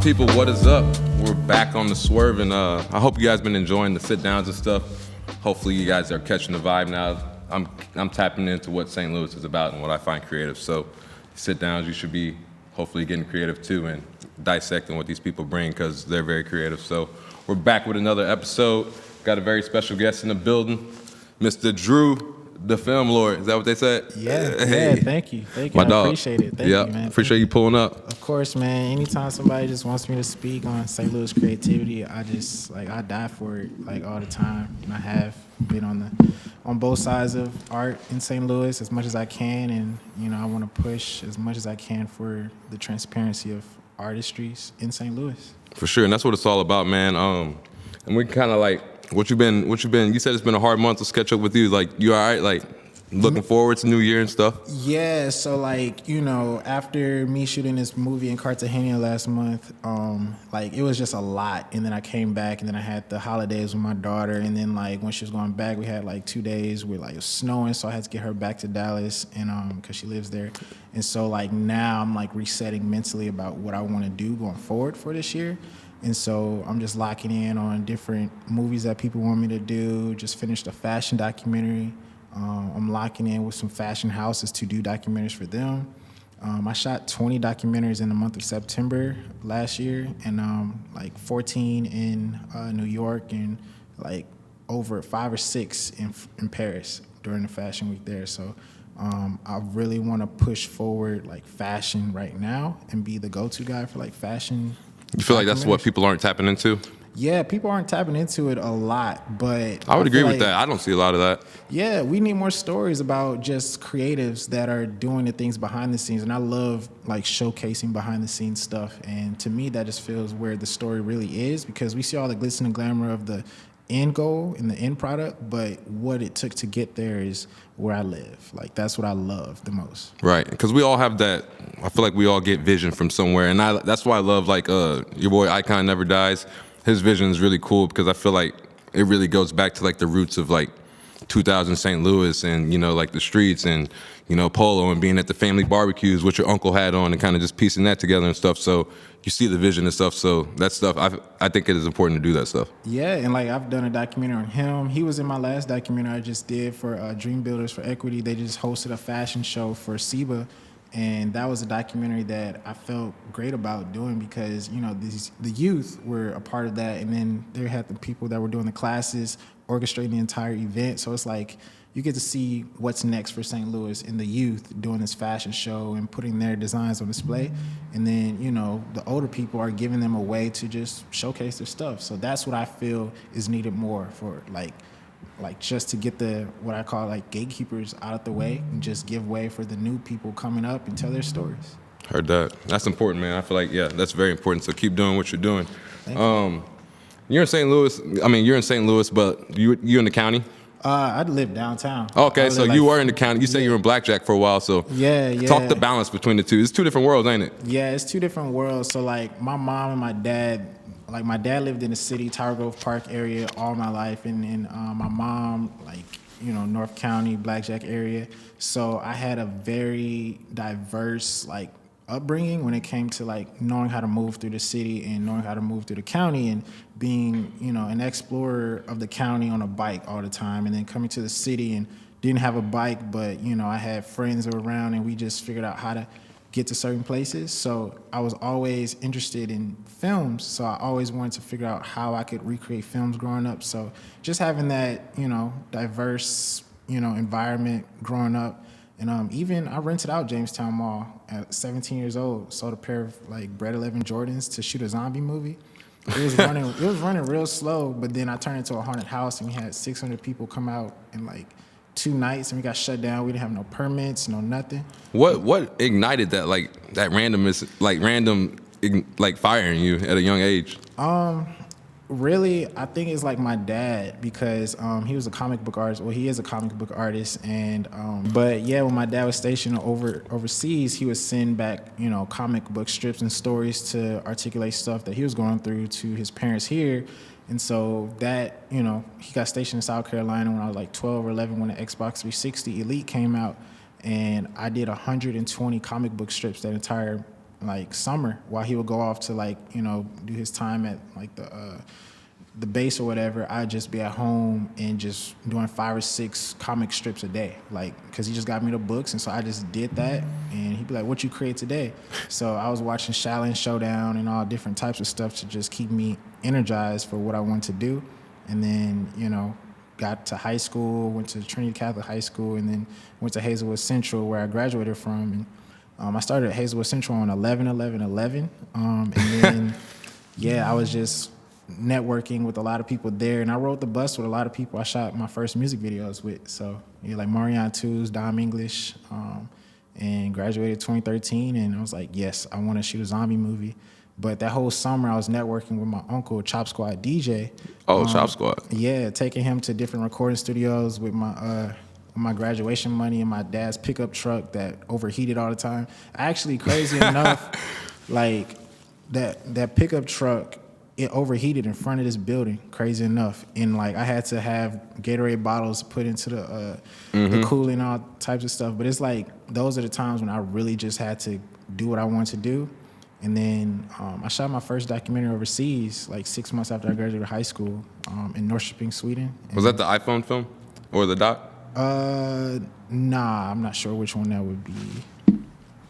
people, what is up? We're back on the Swervinn. I hope you guys been enjoying the sit downs and stuff. Hopefully you guys are catching the vibe now. I'm tapping into what St. Louis is about and what I find creative. So sit downs, you should be hopefully getting creative too and dissecting what these people bring because they're very creative. So we're back with another episode. Got a very special guest in the building, Mr. Drew, the film lord. Is that what they said? Yeah, hey. Yeah, thank you. My dog. I appreciate it. Thank you, man. Appreciate you pulling up. Of course, man. Anytime somebody just wants me to speak on St. Louis creativity, I die for it, all the time. And I have been on both sides of art in St. Louis as much as I can, and I want to push as much as I can for the transparency of artistries in St. Louis. For sure, and that's what it's all about, man. And we kind of what you been, you said it's been a hard month to sketch up with you. You all right? Looking forward to New Year and stuff? Yeah, so after me shooting this movie in Cartagena last month, it was just a lot. And then I came back and then I had the holidays with my daughter. And then when she was going back, we had 2 days where it was snowing. So I had to get her back to Dallas and cause she lives there. And so now I'm resetting mentally about what I want to do going forward for this year. And so I'm just locking in on different movies that people want me to do. Just finished a fashion documentary. I'm locking in with some fashion houses to do documentaries for them. I shot 20 documentaries in the month of September last year, and 14 in New York, and over 5 or 6 in Paris during the fashion week there. So I really want to push forward fashion right now and be the go-to guy for fashion. You feel like that's what people aren't tapping into? Yeah, people aren't tapping into it a lot, but I would agree with that. I don't see a lot of that. Yeah, we need more stories about just creatives that are doing the things behind the scenes, and I love showcasing behind the scenes stuff. And to me, that just feels where the story really is, because we see all the glitz and the glamour of the end goal and the end product, but what it took to get there is where I live. That's what I love the most. Right, because we all have that. I feel like we all get vision from somewhere, and that's why I love your boy Icon Never Dies. His vision is really cool because I feel like it really goes back to the roots of 2000 St. Louis and the streets and polo and being at the family barbecues, what your uncle had on, and kind of just piecing that together and stuff. So you see the vision and stuff. So that stuff, I think it is important to do that stuff. Yeah, and I've done a documentary on him. He was in my last documentary I just did for Dream Builders for Equity. They just hosted a fashion show for SIBA. And that was a documentary that I felt great about doing because, the youth were a part of that. And then they had the people that were doing the classes, orchestrating the entire event. So it's you get to see what's next for St. Louis and the youth doing this fashion show and putting their designs on display. And then, the older people are giving them a way to just showcase their stuff. So that's what I feel is needed more for just to get the what I call gatekeepers out of the way and just give way for the new people coming up and tell their stories. Heard that. That's important, man. I feel that's very important. So keep doing what you're doing. Thank you. You're in St. Louis. I mean, you're in St. Louis, but you in the county? I live downtown. Okay, so you were in the county. You said you were in Blackjack for a while, so yeah. Talk the balance between the two. It's two different worlds, ain't it? Yeah, it's two different worlds. So my mom and my dad. My dad lived in the city, Tower Grove Park area all my life, and my mom, North County, Blackjack area. So I had a very diverse, upbringing when it came to, knowing how to move through the city and knowing how to move through the county and being, an explorer of the county on a bike all the time, and then coming to the city and didn't have a bike, but, I had friends around, and we just figured out how to get to certain places. So I was always interested in films, so I always wanted to figure out how I could recreate films growing up. So just having that, diverse, environment growing up. And even I rented out Jamestown Mall at 17 years old, sold a pair of Bread 11 Jordans to shoot a zombie movie. It was running real slow, but then I turned into a haunted house and we had 600 people come out in 2 nights, and we got shut down. We didn't have no permits, no nothing. What ignited that that random firing you at a young age? Really, I think it's my dad, because he was a comic book artist. Well, he is a comic book artist, and but yeah, when my dad was stationed overseas, he would send back comic book strips and stories to articulate stuff that he was going through to his parents here. And so that, he got stationed in South Carolina when I was 12 or 11 when the Xbox 360 Elite came out. And I did 120 comic book strips that entire like summer while he would go off to like, you know, do his time at like the base or whatever, I'd just be at home and just doing 5 or 6 comic strips a day, like, because he just got me the books, and so I just did that, and he'd be like, what you create today? So I was watching Shaolin Showdown and all different types of stuff to just keep me energized for what I wanted to do. And then, you know, got to high school, went to Trinity Catholic High School, and then went to Hazelwood Central, where I graduated from. And I started at Hazelwood Central on 11/11/11, and then, yeah, I was just networking with a lot of people there, and I rode the bus with a lot of people I shot my first music videos with. So, yeah, like Marianne Tools, Dom English, and graduated 2013, and I was like, yes, I want to shoot a zombie movie. But that whole summer, I was networking with my uncle, Chop Squad DJ. Oh, Chop Squad. Yeah, taking him to different recording studios with my graduation money and my dad's pickup truck that overheated all the time. Actually, crazy enough, like that pickup truck, it overheated in front of this building, crazy enough. And like I had to have Gatorade bottles put into the cooling, all types of stuff. But it's like those are the times when I really just had to do what I wanted to do. And then I shot my first documentary overseas like 6 months after I graduated high school in Norrköping, Sweden. Was that the iPhone film or the doc? Nah, I'm not sure which one that would be.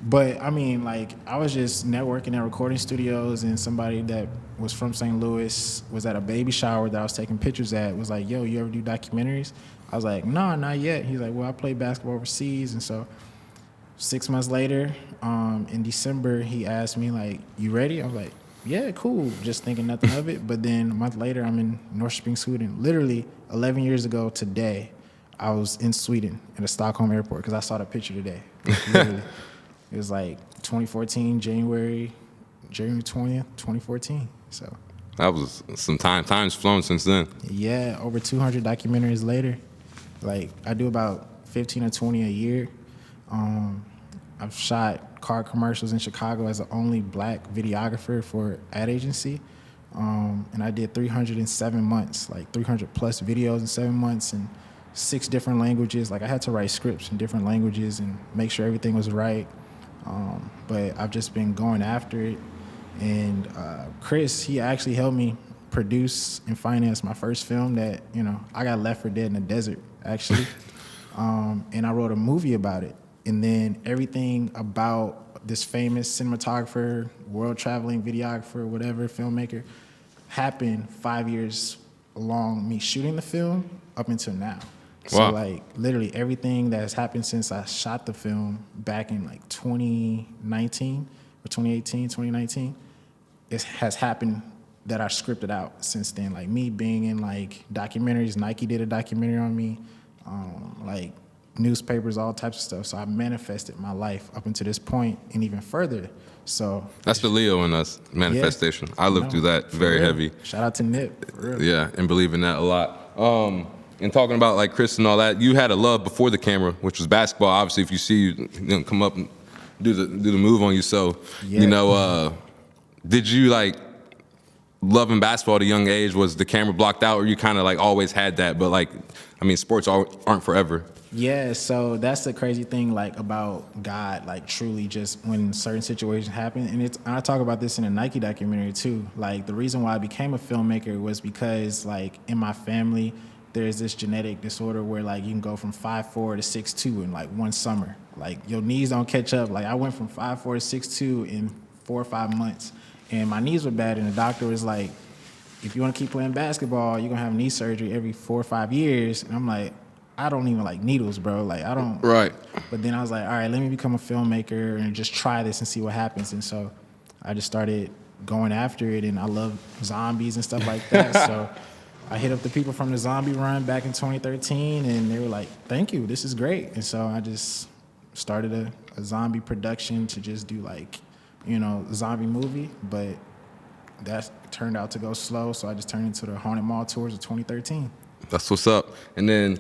But I mean, like, I was just networking at recording studios, and somebody that was from St. Louis was at a baby shower that I was taking pictures at, was like, yo, you ever do documentaries? I was like, no, not yet. He's like, well, I play basketball overseas. And so 6 months later, in December, he asked me, like, you ready? I was like, yeah, cool, just thinking nothing of it. But then a month later, I'm in Norrköping, Sweden. Literally 11 years ago today, I was in Sweden at the Stockholm airport because I saw the picture today. Literally. It was like 2014, January 20th, 2014. So that was some time. Time's flown since then. Yeah, over 200 documentaries later. Like, I do about 15 or 20 a year. I've shot car commercials in Chicago as the only black videographer for ad agency. And I did 307 months, like 300 plus videos in 7 months in 6 different languages. Like, I had to write scripts in different languages and make sure everything was right. But I've just been going after it. And Chris, he actually helped me produce and finance my first film that, you know, I got left for dead in the desert, actually. And I wrote a movie about it. And then everything about this famous cinematographer, world-traveling videographer, whatever, filmmaker, happened 5 years along me shooting the film up until now. So, wow. Like, literally everything that has happened since I shot the film back in, like, 2019 or 2018, 2019, it has happened that I scripted out since then. Like, me being in, like, documentaries. Nike did a documentary on me, like, newspapers, all types of stuff. So I manifested my life up until this point and even further. So that's the Leo in us, manifestation. Yeah, I lived through that very heavy. Shout out to Nip, for real. Yeah, and believe in that a lot. And talking about like Chris and all that, you had a love before the camera, which was basketball. Obviously, if you see you come up and do the move on you. So, yeah. You know, did you like loving basketball at a young age? Was the camera blocked out, or you kind of like always had that? But like, I mean, sports aren't forever. Yeah, so that's the crazy thing, like, about God, like, truly just when certain situations happen. And I talk about this in a Nike documentary, too. Like, the reason why I became a filmmaker was because, like, in my family, there's this genetic disorder where, like, you can go from 5'4" to 6'2" in, like, one summer. Like, your knees don't catch up. Like, I went from 5'4" to 6'2" in 4 or 5 months. And my knees were bad, and the doctor was like, if you want to keep playing basketball, you're going to have knee surgery every 4 or 5 years. And I'm like, I don't even like needles, bro. Like, I don't. Right. But then I was like, all right, let me become a filmmaker and just try this and see what happens. And so I just started going after it, and I love zombies and stuff like that. So I hit up the people from the zombie run back in 2013, and they were like, thank you, this is great. And so I just started a zombie production to just do, like, you know, a zombie movie. But that turned out to go slow, so I just turned into the Haunted Mall Tours of 2013. That's what's up. And then,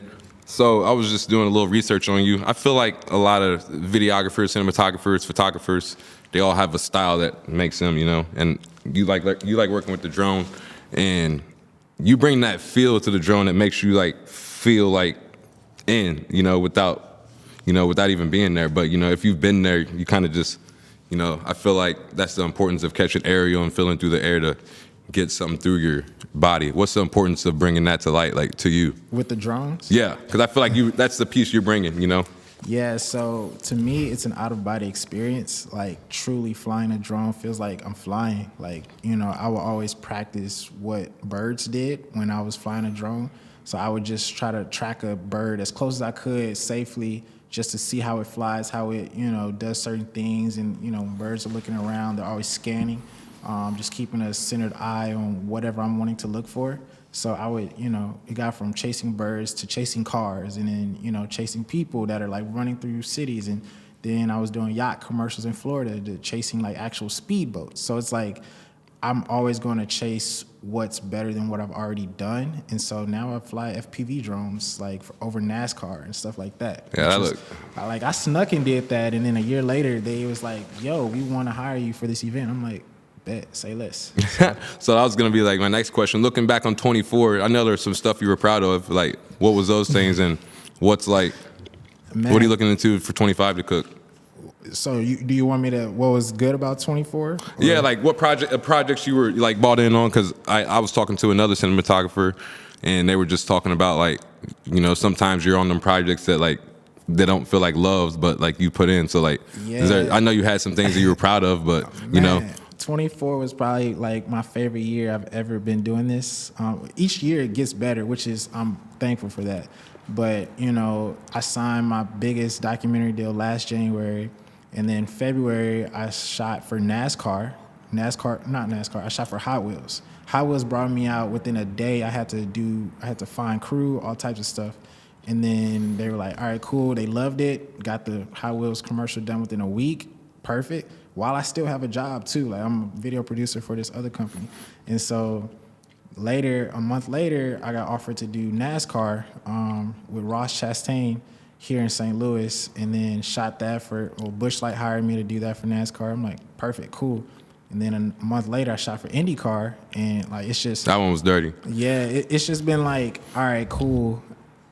so I was just doing a little research on you. I feel like a lot of videographers, cinematographers, photographers, they all have a style that makes them, you know. And you like working with the drone, and you bring that feel to the drone that makes you like feel like in, you know, without even being there. But you know, if you've been there, you kind of just, You know, I feel like that's the importance of catching aerial and feeling through the air to get something through your body. What's the importance of bringing that to light, like to you? With the drones? Yeah, because I feel like that's the piece you're bringing, you know? Yeah, so to me, it's an out-of-body experience. Like, truly flying a drone feels like I'm flying. Like, you know, I would always practice what birds did when I was flying a drone. So I would just try to track a bird as close as I could safely, just to see how it flies, how it, you know, does certain things. And, you know, when birds are looking around, they're always scanning, just keeping a centered eye on whatever I'm wanting to look for. So I would, you know, it got from chasing birds to chasing cars, and then, you know, chasing people that are like running through cities. And then I was doing yacht commercials in Florida, to chasing like actual speedboats. So it's like, I'm always going to chase what's better than what I've already done. And so now I fly FPV drones like over NASCAR and stuff like that. Yeah, that look. I snuck and did that, and then a year later they was like, "Yo, we want to hire you for this event." I'm like, "Bet, say less." So that was gonna be like my next question. Looking back on 24, I know there's some stuff you were proud of. Like, what was those things, and what's like, Man. what are you looking into for 25 to cook? So do you want me to, what was good about 24? Yeah, like what projects you were like bought in on? Because I was talking to another cinematographer, and they were just talking about like, you know, sometimes you're on them projects that like they don't feel like loves, but like you put in. So like, I know you had some things that you were proud of, but you know. 24 was probably like my favorite year I've ever been doing this. Each year it gets better, which is, I'm thankful for that. But, you know, I signed my biggest documentary deal last January. And then February, I shot for NASCAR. I shot for Hot Wheels. Hot Wheels brought me out within a day. I had to find crew, all types of stuff. And then they were like, all right, cool. They loved it. Got the Hot Wheels commercial done within a week. Perfect. While I still have a job too. Like, I'm a video producer for this other company. And so a month later, I got offered to do NASCAR with Ross Chastain here in St. Louis, and then shot that Busch Light hired me to do that for NASCAR. I'm like, perfect, cool. And then a month later, I shot for IndyCar, and like, it's just... That one was dirty. Yeah, it's just been like, all right, cool.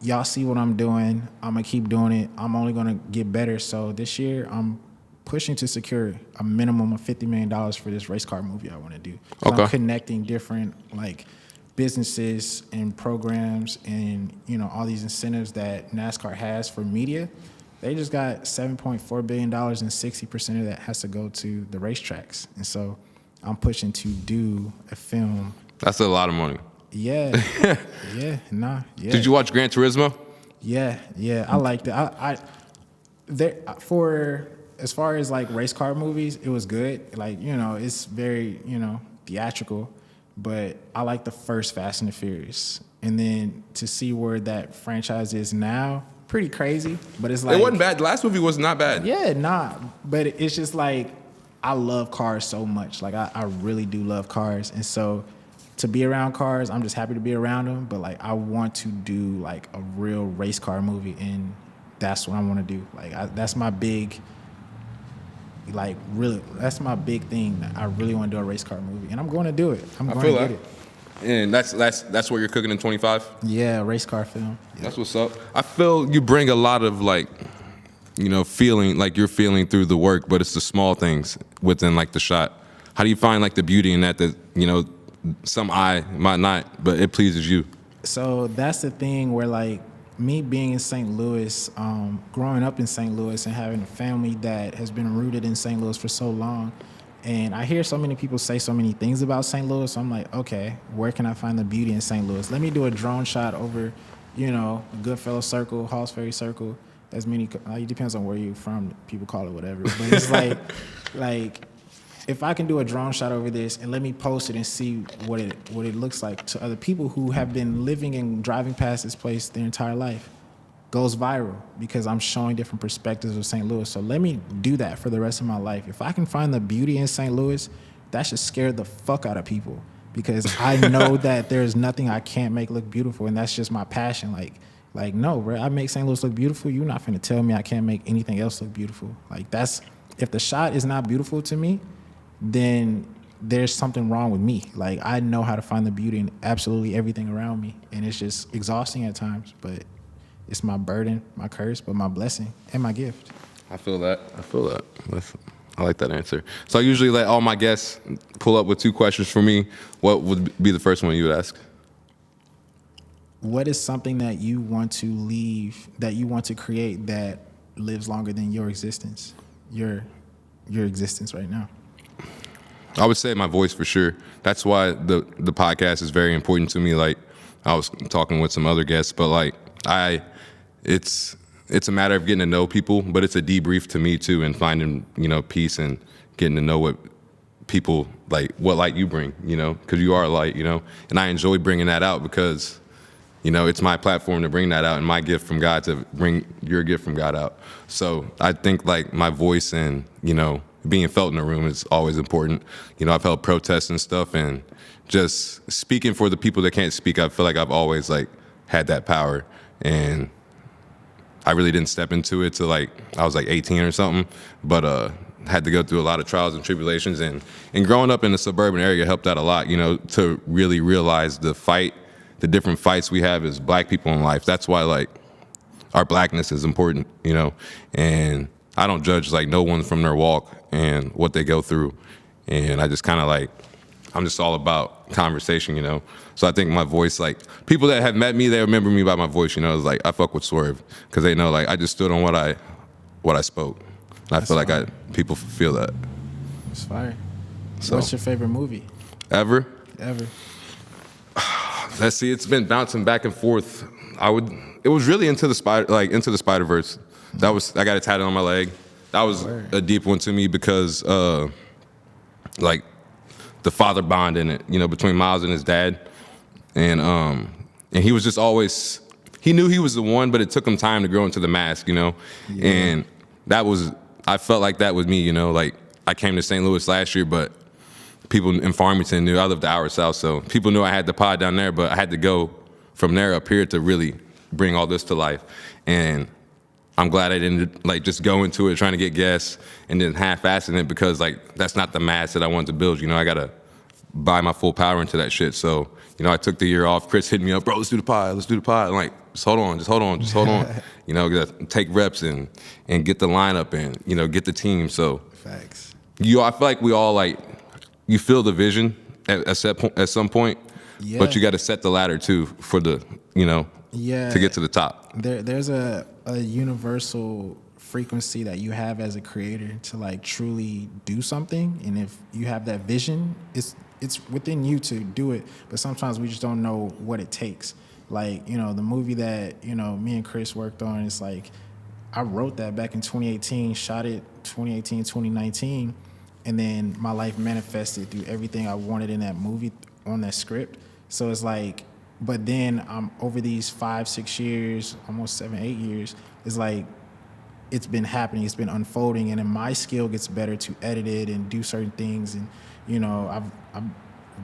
Y'all see what I'm doing. I'm gonna keep doing it. I'm only gonna get better. So this year, I'm pushing to secure a minimum of $50 million for this race car movie I want to do. Okay. I'm connecting different like businesses and programs and, you know, all these incentives that NASCAR has for media. They just got $7.4 billion, and 60% of that has to go to the racetracks. And so I'm pushing to do a film. That's a lot of money. Yeah. Yeah. Did you watch Gran Turismo? Yeah. I liked it. As far as like race car movies, it was good. Like, you know, it's very, you know, theatrical. But I like the first Fast and the Furious. And then to see where that franchise is now, pretty crazy. But it's like... It wasn't bad. The last movie was not bad. Yeah, nah. But it's just like, I love cars so much. Like, I really do love cars. And so to be around cars, I'm just happy to be around them. But like, I want to do like a real race car movie. And that's what I want to do. Like, that's my big... Like, really, that's my big thing. I really want to do a race car movie, and I'm going to do it. I'm going to get it. And that's what you're cooking in 25? Yeah, race car film. Yeah. That's what's up. I feel you bring a lot of like, you know, feeling, like you're feeling through the work, but it's the small things within like the shot. How do you find like the beauty in that, you know, some eye might not, but it pleases you? So that's the thing where like, me being in St. Louis, growing up in St. Louis and having a family that has been rooted in St. Louis for so long, and I hear so many people say so many things about St. Louis, so I'm like, okay, where can I find the beauty in St. Louis? Let me do a drone shot over, you know, Goodfellow Circle, Halls Ferry Circle, as many, it depends on where you're from, people call it whatever, but it's like, if I can do a drone shot over this and let me post it and see what it looks like to other people who have been living and driving past this place their entire life, goes viral because I'm showing different perspectives of St. Louis. So let me do that for the rest of my life. If I can find the beauty in St. Louis, that should scare the fuck out of people because I know that there's nothing I can't make look beautiful, and that's just my passion. Like no, bro, I make St. Louis look beautiful. You're not finna tell me I can't make anything else look beautiful. Like, that's, if the shot is not beautiful to me, then there's something wrong with me. Like, I know how to find the beauty in absolutely everything around me, and it's just exhausting at times, but it's my burden, my curse, but my blessing and my gift. I feel that. Listen. I like that answer. So I usually let all my guests pull up with 2 questions for me. What would be the first one you would ask? What is something that you want to leave, that you want to create that lives longer than your existence, your existence right now? I would say my voice for sure. That's why the podcast is very important to me. Like I was talking with some other guests, but like it's a matter of getting to know people, but it's a debrief to me too, and finding peace and getting to know what people like, what light you bring, because you are a light, and I enjoy bringing that out because it's my platform to bring that out and my gift from God to bring your gift from God out. So I think like my voice and being felt in the room is always important. I've held protests and stuff, and just speaking for the people that can't speak, I feel like I've always like had that power, and I really didn't step into it till like I was like 18 or something, but had to go through a lot of trials and tribulations, and growing up in the suburban area helped out a lot, to really realize the different fights we have as black people in life. That's why like our blackness is important, and I don't judge like no one from their walk and what they go through, and I just kind of like, I'm just all about conversation, So I think my voice, like people that have met me, they remember me by my voice, It's like I fuck with Swerve because they know like I just stood on what I spoke. And I feel like people feel that. It's fire. So, what's your favorite movie ever? Let's see, it's been bouncing back and forth. It was really into the Spider-Verse. I got it tatted on my leg. That was a deep one to me because like the father bond in it, between Miles and his dad, and he was just always, he knew he was the one, but it took him time to grow into the mask, and I felt like that was me, like I came to St. Louis last year, but people in Farmington knew I lived the hour south, so people knew I had the pod down there, but I had to go from there up here to really bring all this to life. And I'm glad I didn't like just go into it trying to get guests and then half-assing it, because like that's not the mass that I wanted to build. I gotta buy my full power into that shit. So I took the year off. Chris hit me up, bro, let's do the pod. I'm like, just hold on. Gotta take reps and get the lineup and get the team. So facts. I feel like we all like, you feel the vision at some point, but you got to set the ladder too for the to get to the top. There's a universal frequency that you have as a creator to like truly do something, and if you have that vision, it's within you to do it. But sometimes we just don't know what it takes. Like the movie that me and Chris worked on, it's like I wrote that back in 2018, shot it 2018, 2019. And then my life manifested through everything I wanted in that movie, on that script. So it's like, but then over these 5-6 years, almost 7-8 years, it's like it's been happening, it's been unfolding, and then my skill gets better to edit it and do certain things. And I've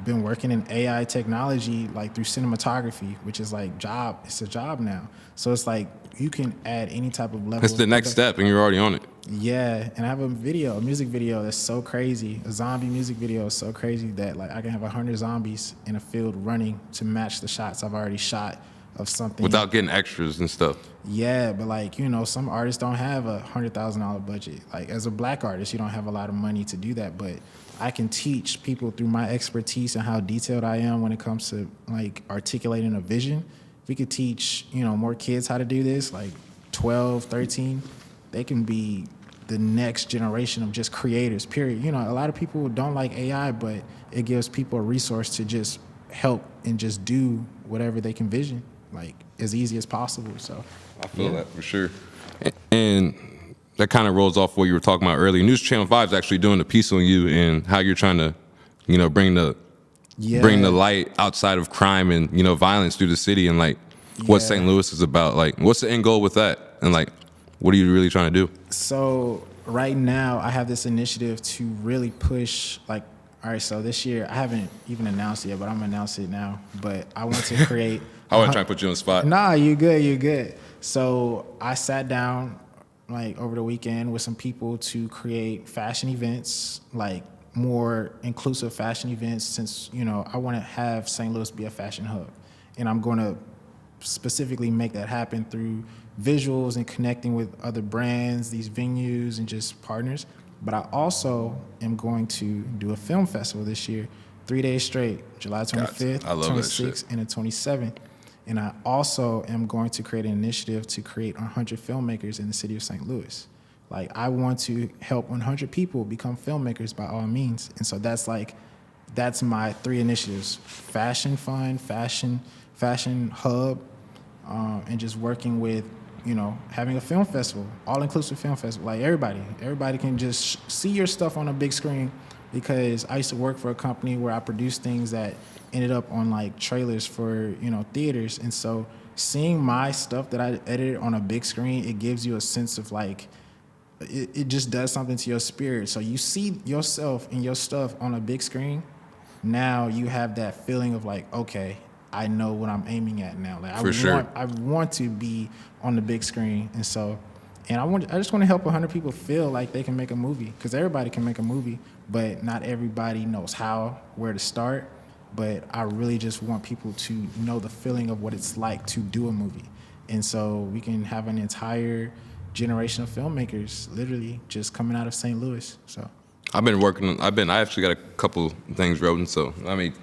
been working in AI technology, like through cinematography, which is like it's a job now. So it's like you can add any type of level. That's the next step, and you're already on it. Yeah, and I have a music video that's so crazy. A zombie music video is so crazy that like I can have 100 zombies in a field running to match the shots I've already shot of something. Without getting extras and stuff. Yeah, but like, some artists don't have a $100,000 budget. Like as a black artist, you don't have a lot of money to do that, but I can teach people through my expertise and how detailed I am when it comes to like articulating a vision. If we could teach, more kids how to do this, like 12, 13, they can be the next generation of just creators, period. A lot of people don't like AI, but it gives people a resource to just help and just do whatever they can vision, like as easy as possible. So I feel that for sure. And that kind of rolls off what you were talking about earlier. News Channel 5 is actually doing a piece on you and how you're trying to, bring the light outside of crime and, violence through the city, and like what St. Louis is about. Like, what's the end goal with that? And like, what are you really trying to do? So right now I have this initiative to really push, like, all right, so this year, I haven't even announced it yet, but I'm gonna announce it now. But I want to create. I want to try and put you on the spot. Nah, you're good. So I sat down like over the weekend with some people to create fashion events, like more inclusive fashion events, since, I want to have St. Louis be a fashion hub. And I'm going to specifically make that happen through visuals and connecting with other brands, these venues, and just partners. But I also am going to do a film festival this year, 3 days straight, July 25th, I love that shit. 26th, and the 27th. And I also am going to create an initiative to create 100 filmmakers in the city of St. Louis. Like, I want to help 100 people become filmmakers by all means. And so that's my 3 initiatives: Fashion Fund, Fashion Hub, and just working with, having a film festival, all-inclusive film festival. Like, everybody can just see your stuff on a big screen, because I used to work for a company where I produced things that ended up on like trailers for, theaters. And so seeing my stuff that I edited on a big screen, it gives you a sense of like, it just does something to your spirit. So you see yourself and your stuff on a big screen. Now you have that feeling of like, okay, I know what I'm aiming at now. Like, I want to be on the big screen. And so, I just want to help 100 people feel like they can make a movie, because everybody can make a movie, but not everybody knows where to start. But I really just want people to know the feeling of what it's like to do a movie. And so we can have an entire generation of filmmakers literally just coming out of St. Louis. So I actually got a couple things written, so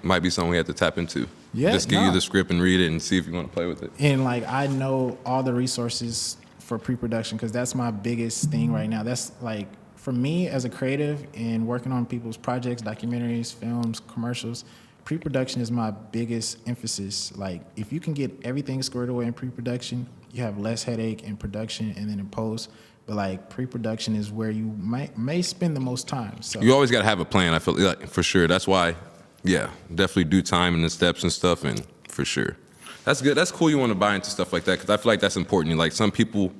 might be something we have to tap into. Yeah, just give you the script and read it and see if you want to play with it. And like, I know all the resources for pre-production, because that's my biggest thing right now. That's like, for me as a creative and working on people's projects, documentaries, films, commercials, pre-production is my biggest emphasis. Like, if you can get everything squared away in pre-production, you have less headache in production and then in post. But like, pre-production is where you may spend the most time. So you always got to have a plan. I feel like, for sure. That's why, definitely do time and the steps and stuff, and for sure. That's good. That's cool. You want to buy into stuff like that, because I feel like that's important. Like, some people,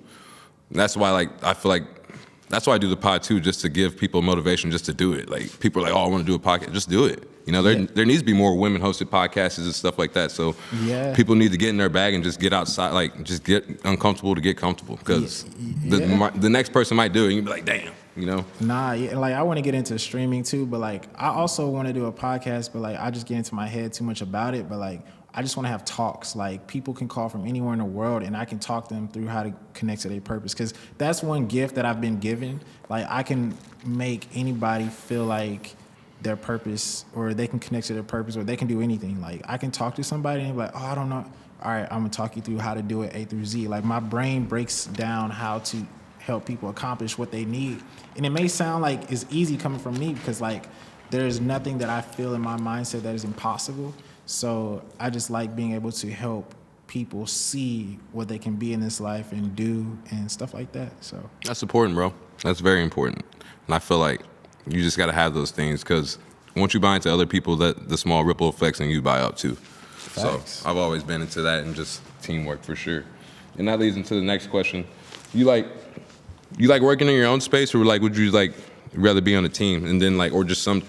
that's why that's why I do the pod too, just to give people motivation just to do it. Like, people are like, oh, I want to do a podcast. Just do it. There needs to be more women-hosted podcasts and stuff like that. So people need to get in their bag and just get outside, like, just get uncomfortable to get comfortable, because the next person might do it and you'll be like, damn, Like, I want to get into streaming too, but like, I also want to do a podcast, but like, I just get into my head too much about it. But like, I just want to have talks. Like, people can call from anywhere in the world, and I can talk them through how to connect to their purpose. Because that's one gift that I've been given. Like, I can make anybody feel like their purpose, or they can connect to their purpose, or they can do anything. Like, I can talk to somebody and be like, oh, I don't know. All right, I'm gonna talk you through how to do it A through Z. Like, my brain breaks down how to help people accomplish what they need. And it may sound like it's easy coming from me, because like, there's nothing that I feel in my mindset that is impossible. So I just like being able to help people see what they can be in this life and do and stuff like that. So that's important, bro. That's very important. And I feel like you just got to have those things, because once you buy into other people, that the small ripple effects, and you buy up too. Facts. So I've always been into that, and just teamwork for sure. And that leads into the next question. You like working in your own space, or like, would you like rather be on a team, and then like, or just some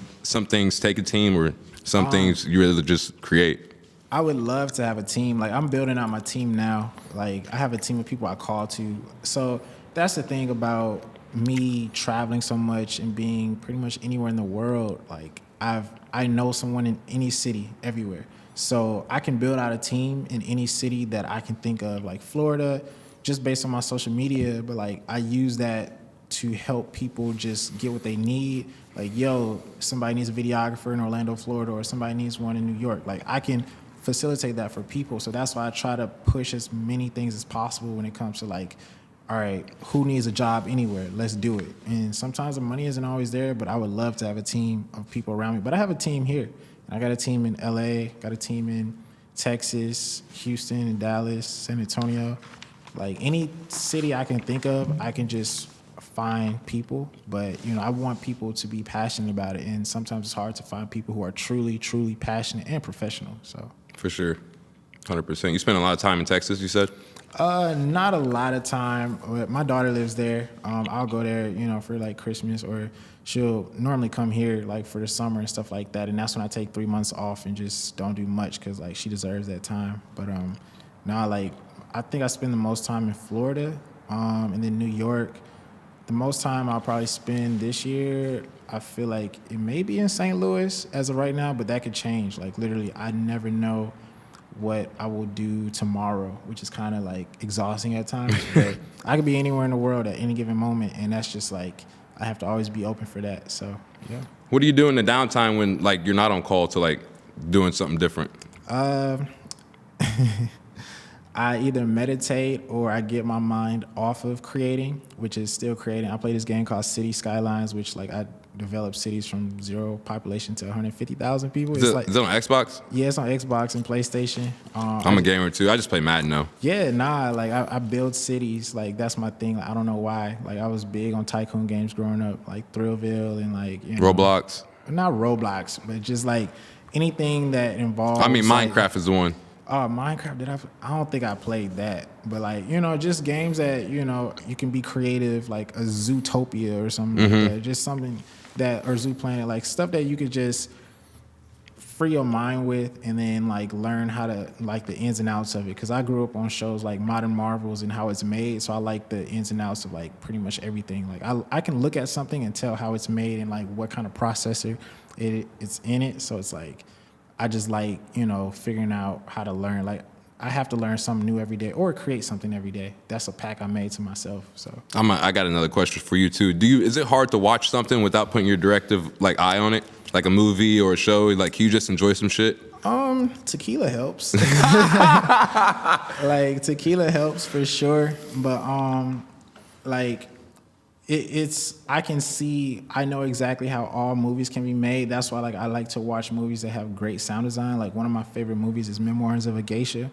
things take a team, or some things you rather just create? I would love to have a team. Like, I'm building out my team now. Like, I have a team of people I call to. So that's the thing about me traveling so much and being pretty much anywhere in the world. Like, I know someone in any city, everywhere. So I can build out a team in any city that I can think of, like Florida, just based on my social media. But like, I use that to help people just get what they need. Like, yo, somebody needs a videographer in Orlando, Florida, or somebody needs one in New York. Like, I can facilitate that for people. So that's why I try to push as many things as possible when it comes to like, all right, who needs a job anywhere? Let's do it. And sometimes the money isn't always there, but I would love to have a team of people around me. But I have a team here. I got a team in LA, got a team in Texas, Houston, and Dallas, San Antonio. Like, any city I can think of, I can just find people. But, I want people to be passionate about it. And sometimes it's hard to find people who are truly, truly passionate and professional. So for sure, 100%. You spend a lot of time in Texas, you said? Not a lot of time. My daughter lives there. I'll go there, for like Christmas, or she'll normally come here like for the summer and stuff like that. And that's when I take 3 months off and just don't do much, because like, she deserves that time. But now, like, I think I spend the most time in Florida, and then New York. The most time I'll probably spend this year, I feel like it may be in St. Louis as of right now, but that could change. Like, literally, I never know what I will do tomorrow, which is kind of like exhausting at times. But I could be anywhere in the world at any given moment, and that's just like, I have to always be open for that. So yeah. What do you do in the downtime when like you're not on call to like doing something different? I either meditate or I get my mind off of creating, which is still creating. I play this game called City Skylines, which like I develop cities from 0 population to 150,000 people. Is it on Xbox? Yeah, it's on Xbox and PlayStation. I'm a gamer too. I just play Madden though. Yeah, nah, like I build cities. Like that's my thing. Like, I don't know why. Like I was big on tycoon games growing up, like Thrillville and like Roblox. Not Roblox, but just like anything that involves. I mean, like, Minecraft is the one. Oh, Minecraft, I don't think I played that. But like, just games that, you can be creative, like a Zootopia or something like that. Just something that, or Zoo Planet, like stuff that you could just free your mind with and then like learn how to, like the ins and outs of it. Cause I grew up on shows like Modern Marvels and how it's made. So I like the ins and outs of like pretty much everything. Like I can look at something and tell how it's made and like what kind of processor it's in it. So it's like, I just like, figuring out how to learn. Like, I have to learn something new every day or create something every day. That's a pact I made to myself. So I got another question for you too. Is it hard to watch something without putting your directive like eye on it, like a movie or a show? Like, can you just enjoy some shit? Tequila helps. Like tequila helps for sure, but like. I know exactly how all movies can be made. That's why I like to watch movies that have great sound design. Like one of my favorite movies is Memoirs of a Geisha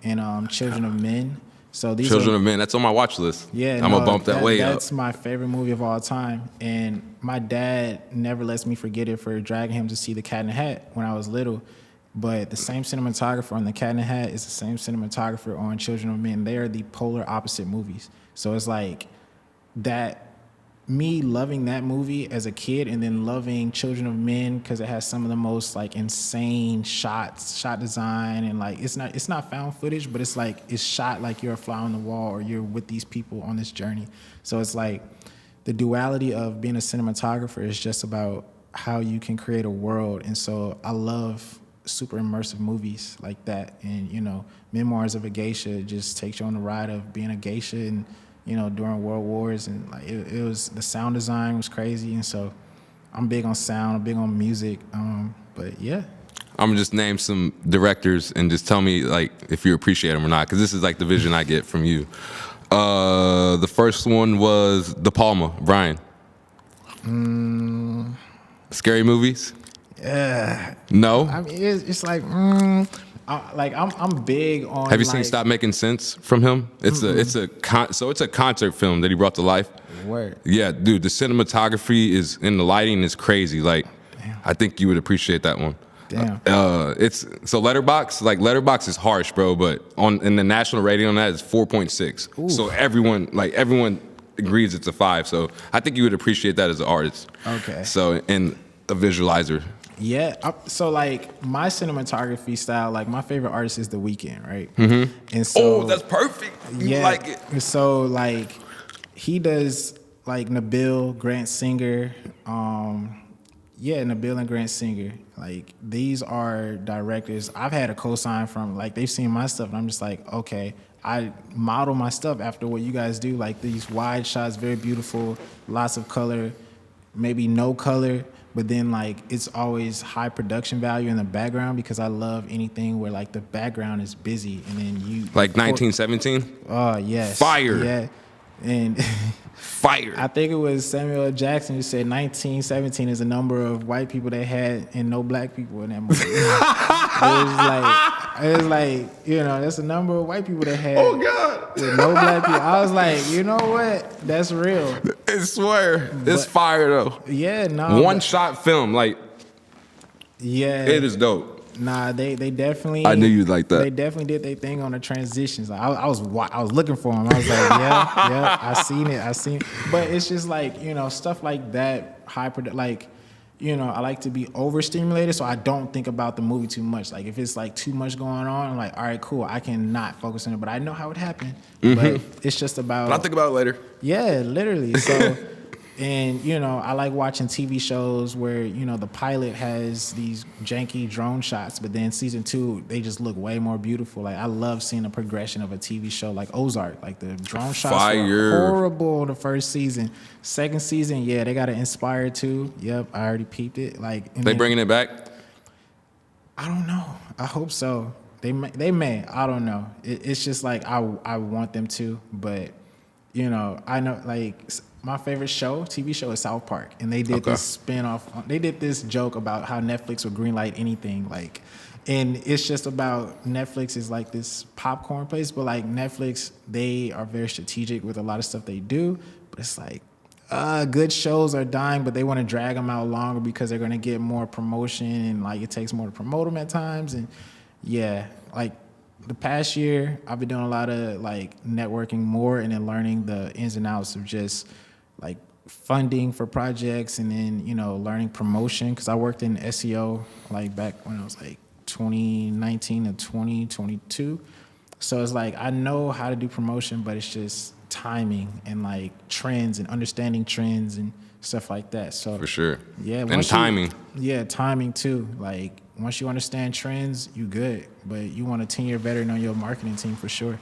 and Children of Men. So these Children of Men, that's on my watch list. Yeah, I'm gonna bump that way up. That's my favorite movie of all time. And my dad never lets me forget it for dragging him to see The Cat in the Hat when I was little. But the same cinematographer on The Cat in the Hat is the same cinematographer on Children of Men. They are the polar opposite movies. So it's like that. Me loving that movie as a kid and then loving Children of Men because it has some of the most like insane shot design and like it's not found footage, but it's like it's shot like you're a fly on the wall or you're with these people on this journey. So it's like the duality of being a cinematographer is just about how you can create a world. And so I love super immersive movies like that. And Memoirs of a Geisha just takes you on the ride of being a geisha and during World Wars, and like it was the sound design was crazy, and so I'm big on sound, I'm big on music, but yeah. I'm gonna just name some directors and just tell me like if you appreciate them or not, because this is like the vision I get from you. The first one was De Palma, Brian. Scary movies? Yeah. No. I mean, it's like. I'm big on. Have you seen Stop Making Sense from him? It's a concert film that he brought to life. Word. Yeah, dude, the cinematography is and the lighting is crazy. Like, damn. I think you would appreciate that one. Damn. It's so Letterboxd is harsh, bro. But in the national rating on that is 4.6. So everyone agrees it's a 5. So I think you would appreciate that as an artist. Okay. So and a visualizer. Yeah, so like my cinematography style, like my favorite artist is The Weeknd, right? Mm-hmm. And so that's perfect. You like it. And so like he does like Nabil, Grant Singer, Nabil and Grant Singer. Like these are directors I've had a cosign from. Like they've seen my stuff, and I'm just like, okay, I model my stuff after what you guys do. Like these wide shots, very beautiful, lots of color, maybe no color. But then, like, it's always high production value in the background because I love anything where, like, the background is busy and then you... Like 1917? Oh, yes. Fire. Yeah. And... Fire. I think it was Samuel L. Jackson who said 1917 is the number of white people they had and no black people in that movie. it was like, that's the number of white people they had. Oh, God. With no black people. I was like, you know what? That's real. I swear. It's fire, though. Yeah, no. One-shot film, like... Yeah. It is dope. Nah, they definitely... I knew you'd like that. They definitely did their thing on the transitions. Like, I was looking for them. I was like, yeah, I seen it. But it's just like, stuff like that, I like to be overstimulated, so I don't think about the movie too much. Like, if it's, like, too much going on, I'm like, all right, cool, I can not focus on it. But I know how it happened. Mm-hmm. But it's just about... But I'll think about it later. Yeah, literally. So... And, you know, I like watching TV shows where, you know, the pilot has these janky drone shots, but then season 2, they just look way more beautiful. Like, I love seeing the progression of a TV show like Ozark. Like, the drone shots were horrible the first season. Second season, yeah, they got it inspired too. Yep, I already peeped it. Like, they bringing it back? I don't know. I hope so. They may. I don't know. It's just like I want them to, but, you know, I know, like, my favorite TV show is South Park, and they did this spin-off. They did this joke about how Netflix would greenlight anything, like, and it's just about Netflix is like this popcorn place, but like Netflix, they are very strategic with a lot of stuff they do, but it's like, good shows are dying, but they want to drag them out longer because they're going to get more promotion, and like it takes more to promote them at times, and yeah, like, the past year, I've been doing a lot of like networking more and then learning the ins and outs of just like funding for projects, and then, you know, learning promotion, because I worked in SEO like back when I was like 2019 to 2022. So it's like I know how to do promotion, but it's just timing and like trends and understanding trends and stuff like that. So for sure, yeah, and timing. Timing too. Like, once you understand trends, you good. But you want a 10-year veteran on your marketing team for sure.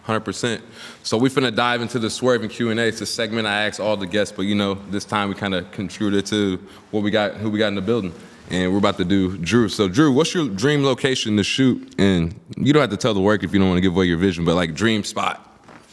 100%. So we finna dive into the Swervinn Q&A. It's a segment I ask all the guests, but you know, this time we kind of contributed to who we got in the building. And we're about to do Drew. So Drew, what's your dream location to shoot? And you don't have to tell the work if you don't want to give away your vision, but like dream spot.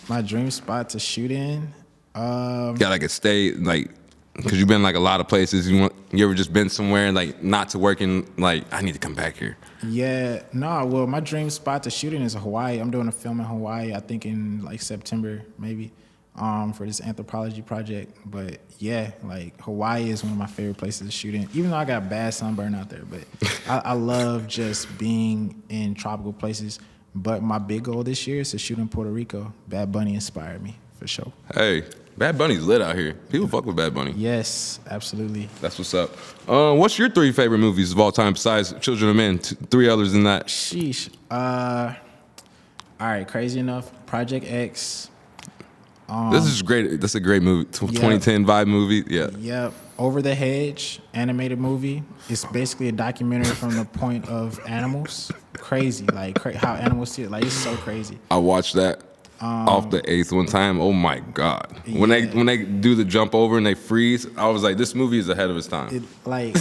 My dream spot to shoot in? Got like a stay, like, because you've been like a lot of places. You ever just been somewhere and like not to work in, like, I need to come back here? Yeah, no, well, my dream spot to shoot in is Hawaii. I'm doing a film in Hawaii, I think in like September, maybe, for this anthropology project. But yeah, like Hawaii is one of my favorite places to shoot in, even though I got bad sunburn out there. But I love just being in tropical places. But my big goal this year is to shoot in Puerto Rico. Bad Bunny inspired me, for sure. Hey, Bad Bunny's lit out here. People fuck with Bad Bunny. Yes, absolutely. That's what's up. What's your 3 favorite movies of all time besides Children of Men? 3 others than that. Sheesh. All right, crazy enough. Project X. This is great. That's a great movie. 2010 vibe movie. Yeah. Yep. Over the Hedge, animated movie. It's basically a documentary from the point of animals. Crazy, like how animals see it. Like, it's so crazy. I watched that off the 8th one time. Oh my God. When they do the jump over and they freeze, I was like, this movie is ahead of its time. And like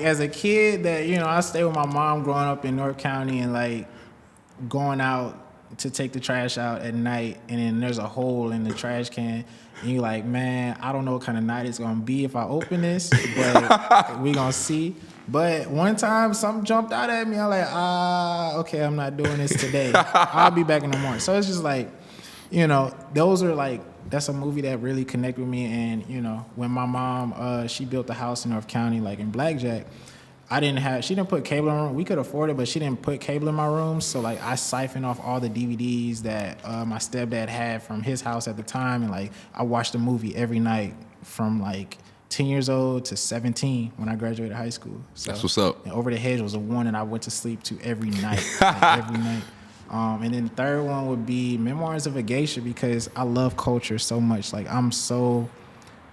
as a kid that, you know, I stayed with my mom growing up in North County, and like going out to take the trash out at night, and then there's a hole in the trash can, and you're like, man, I don't know what kind of night it's gonna be if I open this, but we gonna see. But one time something jumped out at me. I'm like, okay, I'm not doing this today. I'll be back in the morning. So it's just like, you know, those are like, that's a movie that really connected with me. And, you know, when my mom, she built a house in North County, like in Blackjack, she didn't put cable in my room. We could afford it, but she didn't put cable in my room. So like I siphoned off all the DVDs that my stepdad had from his house at the time. And like I watched the movie every night from like 10 years old to 17 when I graduated high school. So, that's what's up. And Over the Hedge was the one that I went to sleep to every night, like every night. And then the third one would be Memoirs of a Geisha, because I love culture so much. Like, I'm so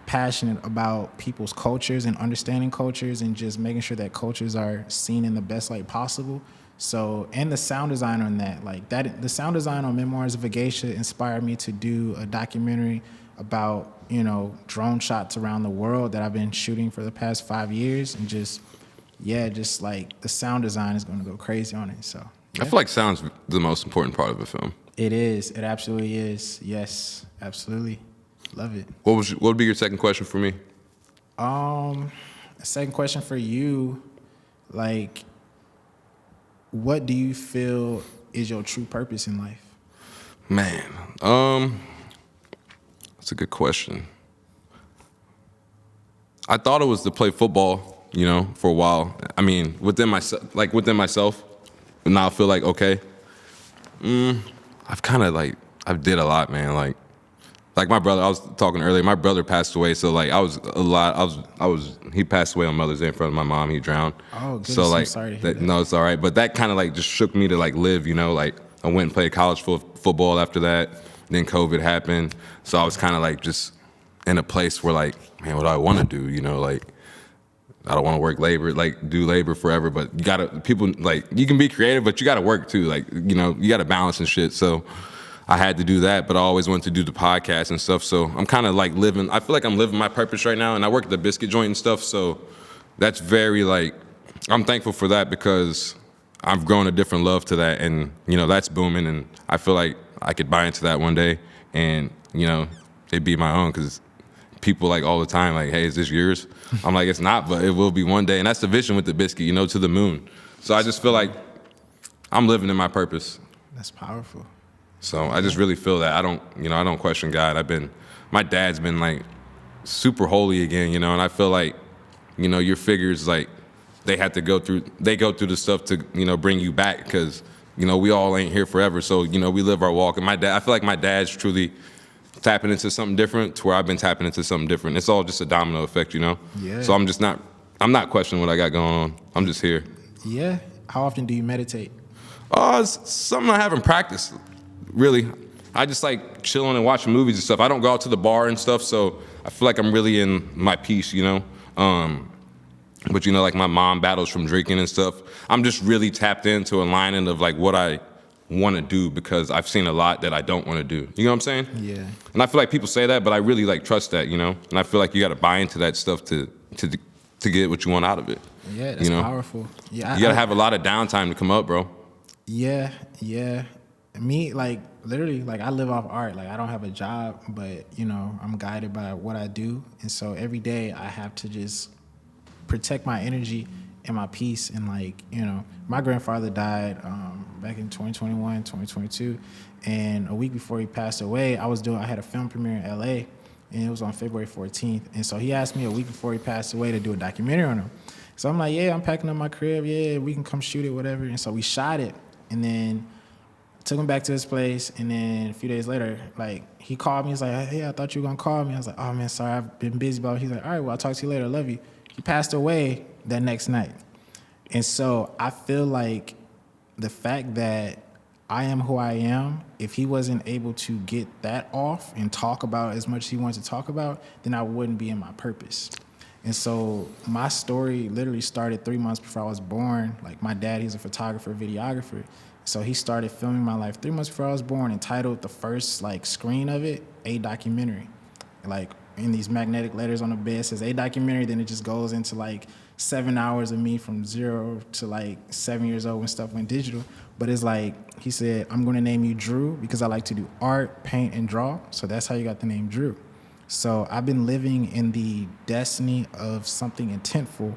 passionate about people's cultures and understanding cultures and just making sure that cultures are seen in the best light possible. So, and the sound design on that, like that, the sound design on Memoirs of a Geisha inspired me to do a documentary about, you know, drone shots around the world that I've been shooting for the past 5 years, and just like the sound design is going to go crazy on it. So yeah. I feel like sound's the most important part of a film. It is. It absolutely is. Yes, absolutely. Love it. What would be your second question for me? Second question for you, like, what do you feel is your true purpose in life? Man, that's a good question. I thought it was to play football, you know, for a while. I mean, within myself, but now I feel like, okay, I've kind of like, I've did a lot, man. Like my brother, I was talking earlier, my brother passed away. So like he passed away on Mother's Day in front of my mom. He drowned. Oh, goodness, so like, I'm sorry to hear that. No, it's all right. But that kind of like just shook me to like live, you know, like I went and played college football after that. Then COVID happened. So I was kind of like just in a place where like, man, what do I want to do? You know, like I don't want to work labor, like do labor forever, but you gotta, people like, you can be creative, but you gotta work too. Like, you know, you gotta balance and shit. So I had to do that, but I always wanted to do the podcast and stuff. So I'm kind of like I feel like I'm living my purpose right now. And I work at the biscuit joint and stuff. So that's very like, I'm thankful for that because I've grown a different love to that. And, you know, that's booming. And I feel like I could buy into that one day and, you know, it'd be my own because people like all the time, like, hey, is this yours? I'm like, it's not, but it will be one day. And that's the vision with the biscuit, you know, to the moon. So I just feel like I'm living in my purpose. That's powerful. So I just really feel that I don't question God. My dad's been like super holy again, you know, and I feel like, you know, your figures, like they go through the stuff to, you know, bring you back because, you know, we all ain't here forever. So, you know, we live our walk. And I feel like my dad's truly tapping into something different to where I've been tapping into something different. It's all just a domino effect, you know? Yeah. So I'm not questioning what I got going on. I'm just here. Yeah. How often do you meditate? It's something I haven't practiced, really. I just like chilling and watching movies and stuff. I don't go out to the bar and stuff, so I feel like I'm really in my peace, you know? But, you know, like my mom battles from drinking and stuff. I'm just really tapped into a lining of like what I want to do because I've seen a lot that I don't want to do. You know what I'm saying? Yeah. And I feel like people say that, but I really like trust that, you know? And I feel like you got to buy into that stuff to get what you want out of it. Yeah, that's powerful. Yeah, you got to have a lot of downtime to come up, bro. Yeah. Me, like, literally, like, I live off art. Like, I don't have a job, but, you know, I'm guided by what I do. And so every day I have to just protect my energy and my peace. And, like, you know, my grandfather died back in 2021, 2022. And a week before he passed away, I had a film premiere in LA, and it was on February 14th. And so he asked me a week before he passed away to do a documentary on him. So I'm like, yeah, I'm packing up my crib. Yeah, we can come shoot it, whatever. And so we shot it. And then took him back to his place, and then a few days later, like, he called me. He's like, hey, I thought you were going to call me. I was like, oh, man, sorry, I've been busy, but he's like, all right, well, I'll talk to you later. I love you. He passed away that next night. And so I feel like the fact that I am who I am, if he wasn't able to get that off and talk about as much as he wants to talk about, then I wouldn't be in my purpose. And so my story literally started 3 months before I was born. Like, my dad, he's a photographer, videographer. So he started filming my life 3 months before I was born and titled the first, like, screen of it, A Documentary. Like, in these magnetic letters on the bed, it says A Documentary, then it just goes into, like, 7 hours of me from 0 to, like, 7 years old when stuff went digital. But it's like, he said, I'm going to name you Drew because I like to do art, paint, and draw. So that's how you got the name Drew. So I've been living in the destiny of something intentful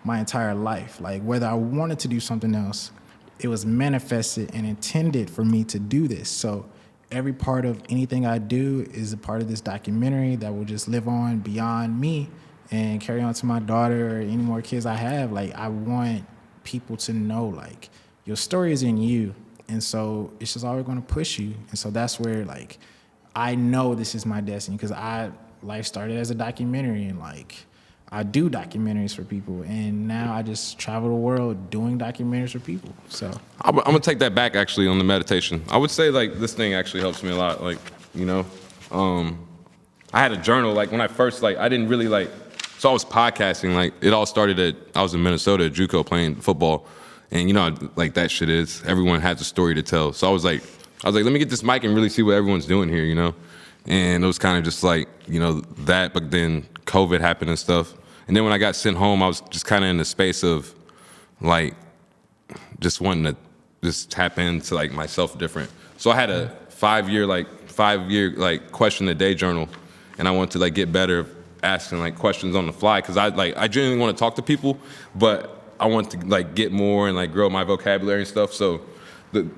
my entire life. Like, whether I wanted to do something else, it was manifested and intended for me to do this. So every part of anything I do is a part of this documentary that will just live on beyond me and carry on to my daughter or any more kids I have. Like, I want people to know, like, your story is in you. And so it's just always going to push you. And so that's where, like, I know this is my destiny because life started as a documentary, and, like, I do documentaries for people, and now I just travel the world doing documentaries for people. So I'm gonna take that back actually on the meditation. I would say, like, this thing actually helps me a lot. Like, you know, I had a journal. Like, when I first, like, I didn't really, like, so I was podcasting. Like, it all started I was in Minnesota at JUCO playing football, and you know, like, that shit is, everyone has a story to tell. So I was like, let me get this mic and really see what everyone's doing here, you know. And it was kind of just like, you know, that. But then COVID happened and stuff. And then when I got sent home, I was just kind of in the space of, like, just wanting to just tap into, like, myself different. So I had a 5-year question a day journal, and I wanted to, like, get better asking, like, questions on the fly because I genuinely want to talk to people, but I want to, like, get more and, like, grow my vocabulary and stuff. So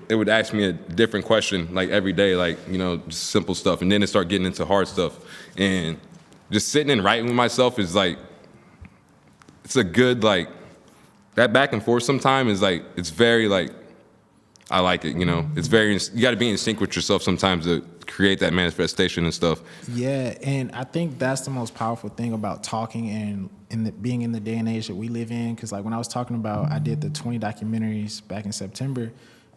it would ask me a different question, like, every day, like, you know, just simple stuff, and then it start getting into hard stuff. And just sitting and writing with myself is, like, it's a good, like, that back and forth sometime is, like, it's very, like, I like it, you know. It's very, you got to be in sync with yourself sometimes to create that manifestation and stuff. Yeah, and I think that's the most powerful thing about talking and being in the day and age that we live in. Because, like, when I was talking about, I did the 20 documentaries back in September.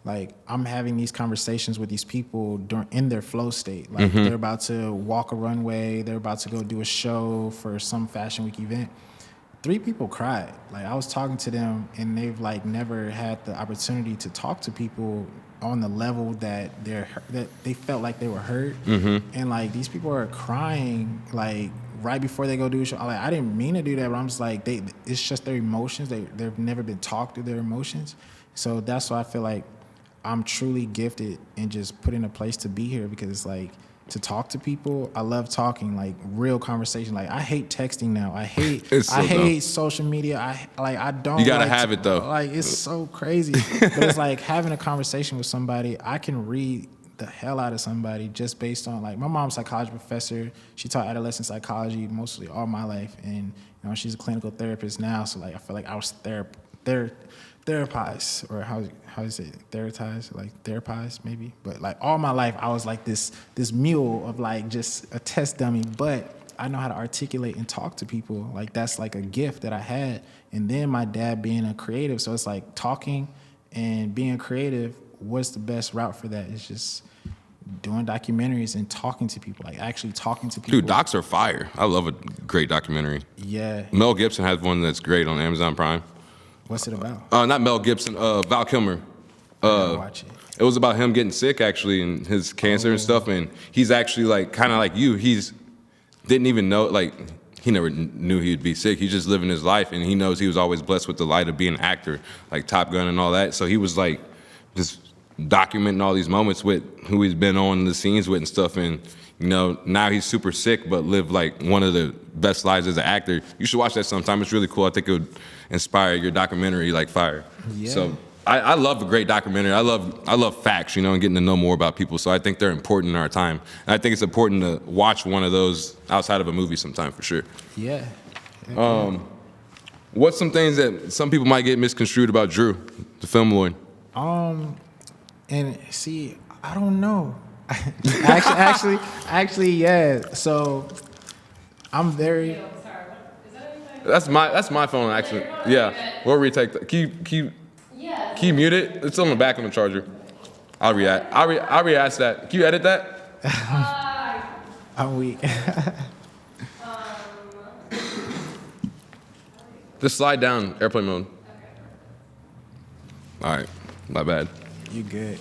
like I'm having these conversations with these people in their flow state. Like they're about to walk a runway, they're about to go do a show for some fashion week event. 3 people cried. Like I was talking to them, and they've like never had the opportunity to talk to people on the level that they felt like they were heard. And like these people are crying like right before they go do a show. Like I didn't mean to do that, but I'm just like it's just their emotions. They've never been talked through their emotions. So that's why I feel like I'm truly gifted and just put in a place to be here, because it's like to talk to people. I love talking, like real conversation. Like I hate texting now. I hate social media. I don't. You gotta like have it though. Like it's so crazy. But it's like having a conversation with somebody. I can read the hell out of somebody just based on like my mom's a psychology professor. She taught adolescent psychology mostly all my life, and she's a clinical therapist now. So like I feel like I was therapized, or how you say it? Therapized maybe. But like all my life I was like this mule of like just a test dummy, but I know how to articulate and talk to people. Like that's like a gift that I had. And then my dad being a creative, so it's like talking and being creative. What's the best route for that? It's just doing documentaries and talking to people, like actually talking to people. Dude, docs are fire. I love a great documentary. Yeah. Mel Gibson has one that's great on Amazon Prime. What's it about? Not Mel Gibson, Val Kilmer. I gotta watch it. It was about him getting sick, actually, and his cancer and stuff. And he's actually like kind of like you. He's didn't even know, like he never knew he'd be sick. He's just living his life, and he knows he was always blessed with the light of being an actor, like Top Gun and all that. So he was like just documenting all these moments with who he's been on the scenes with and stuff. And now he's super sick, but lived like one of the best lives as an actor. You should watch that sometime. It's really cool. I think it would inspire your documentary like fire. Yeah. So I love a great documentary. I love facts, and getting to know more about people. So I think they're important in our time. And I think it's important to watch one of those outside of a movie sometime for sure. Yeah. What's some things that some people might get misconstrued about Drew, the film lord? And see, I don't know. actually, yeah. So I'm very. Sorry, is that anything? That's my phone actually. Yeah, we'll retake that. Can you mute it? It's on the back of the charger. I'll re-ask that. Can you edit that? I'm weak. Just slide down airplane mode. All right, my bad. You good?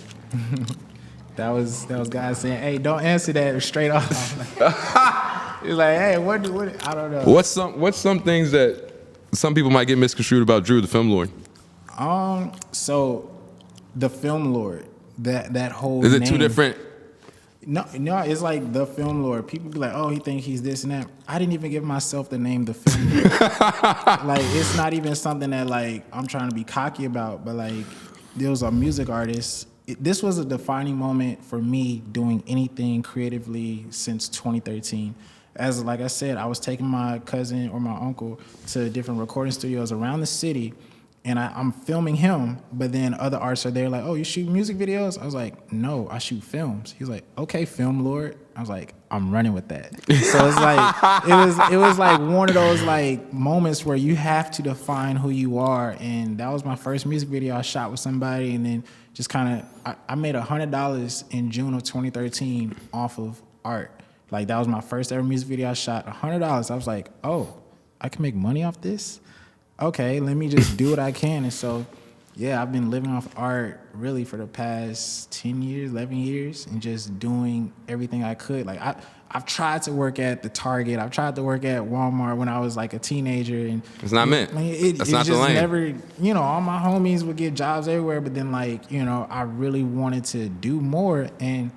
That was guys saying, "Hey, don't answer that straight off." He's like, "Hey, what? I don't know." What's some things that some people might get misconstrued about Drew, the film lord? So the film lord, that whole Is it name, two different? No, it's like the film lord. People be like, "Oh, he think he's this and that." I didn't even give myself the name the film lord. Like it's not even something that like I'm trying to be cocky about, but like there was a music artist. This was a defining moment for me doing anything creatively since 2013. As like I said, I was taking my cousin or my uncle to different recording studios around the city, and I'm filming him, but then other artists are there like, "Oh, you shoot music videos?" I was like, "No, I shoot films." He's like, "Okay, film lord." I was like, "I'm running with that." So it's like it was like one of those like moments where you have to define who you are, and that was my first music video I shot with somebody, and then just kind of I made $100 in June of 2013 off of art. Like that was my first ever music video I shot. $100. I was like, "Oh, I can make money off this? Okay, let me just do what I can." And so, yeah, I've been living off art really for the past 10 years, 11 years, and just doing everything I could. Like I've tried to work at the Target. I've tried to work at Walmart when I was like a teenager, and it's not meant. That's not just the lane. Never, all my homies would get jobs everywhere, but then like, I really wanted to do more, and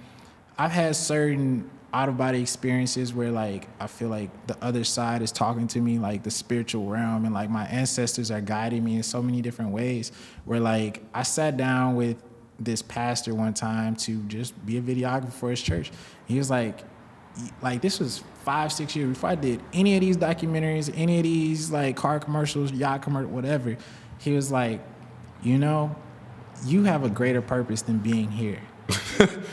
I've had certain out-of-body experiences where like I feel like the other side is talking to me, like the spiritual realm, and like my ancestors are guiding me in so many different ways, where like I sat down with this pastor one time to just be a videographer for his church. He was like this was 5-6 years before I did any of these documentaries, any of these like car commercials, yacht commercial, whatever. He was like, you have a greater purpose than being here.